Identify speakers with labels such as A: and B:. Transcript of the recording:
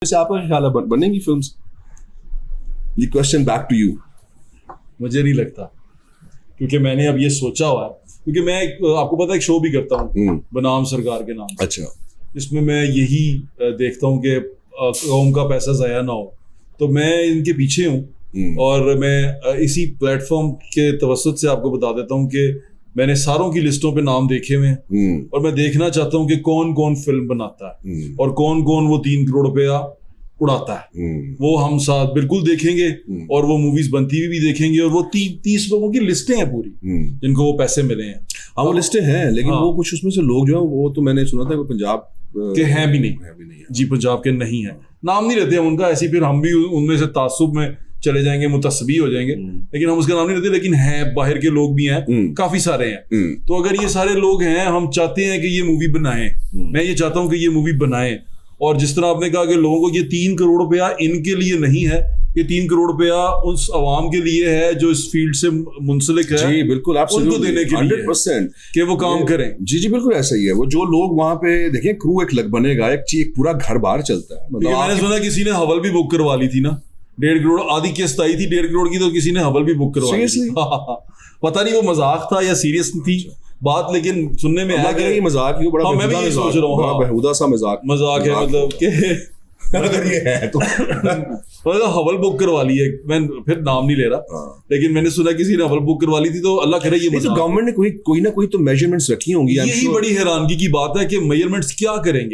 A: से आपका क्या ख्याल है बनेंगी फिल्म्स? ये क्वेश्चन बैक टू यू।
B: मुझे नहीं लगता, क्योंकि मैंने अब ये सोचा हुआ है, क्योंकि मैं आपको पता है एक शो भी करता हूँ बनाम सरकार के नाम से।
A: अच्छा।
B: इसमें मैं यही देखता हूँ कि कौम का पैसा ज़ाया ना हो, तो मैं इनके पीछे हूँ। और मैं इसी प्लेटफॉर्म के तवसत से आपको बता देता हूँ कि मैंने सारों की लिस्टों पे नाम देखे हुए हैं और मैं देखना चाहता हूँ कि कौन कौन फिल्म बनाता है और कौन कौन वो 3 करोड़ रुपया उड़ाता है। वो हम साथ बिल्कुल देखेंगे और वो मूवीज बनती हुई भी देखेंगे, और वो 30 लोगों की लिस्टें हैं पूरी जिनको वो पैसे मिले हैं।
A: हाँ, वो लिस्टें हैं, लेकिन वो कुछ उसमें से लोग जो है वो तो मैंने सुना था वो पंजाब
B: के हैं भी नहीं जी, पंजाब के नहीं है, नाम नहीं लेते हम उनका, ऐसी फिर हम भी उनमें से तासुब में चले जाएंगे, मुतस्बी हो जाएंगे, लेकिन हम उसका नाम नहीं लेते। लेकिन हैं, बाहर के लोग भी हैं, काफी सारे हैं। तो अगर ये सारे लोग हैं, हम चाहते हैं कि ये मूवी बनाएं, मैं ये चाहता हूं कि ये मूवी बनाएं। और जिस तरह आपने कहा कि लोगों को ये 3 करोड़ रुपया इनके लिए नहीं है, ये 3 करोड़ रुपया उस अवाम के लिए है जो इस फील्ड से मुंसलिक है।
A: जी बिल्कुल,
B: उनको देने के
A: 100%
B: कि वो काम करें।
A: जी जी बिल्कुल ऐसा ही है। वो जो लोग वहां पे देखें, क्रू एक लग बनेगा, एक पूरा घर बाहर चलता है। मतलब
B: मैंने सुना किसी ने हवल भी बुक करवा ली थी ना, 1.5 करोड़ आधी किस्त आई थी 1.5 करोड़ की, तो किसी ने हवल भी बुक करवा ली थी। पता नहीं वो मजाक था या सीरियस थी बात, लेकिन सुनने में आया कि
A: मजाक ही बड़ा,
B: मैं भी ये सोच रहा हूँ,
A: बेहुदा सा मजाक
B: है, मतलब कि
A: अगर ये है तो
B: मतलब हवल बुक करवा ली है। मैं फिर नाम नहीं ले रहा, लेकिन मैंने सुना किसी ने हवल बुक करवा ली थी। तो अल्लाह करे ये
A: तो गवर्नमेंट ने कोई ना कोई तो मेजरमेंट्स रखी होंगी।
B: यही बड़ी हैरानगी की बात है कि मेजरमेंट्स क्या करेंगे।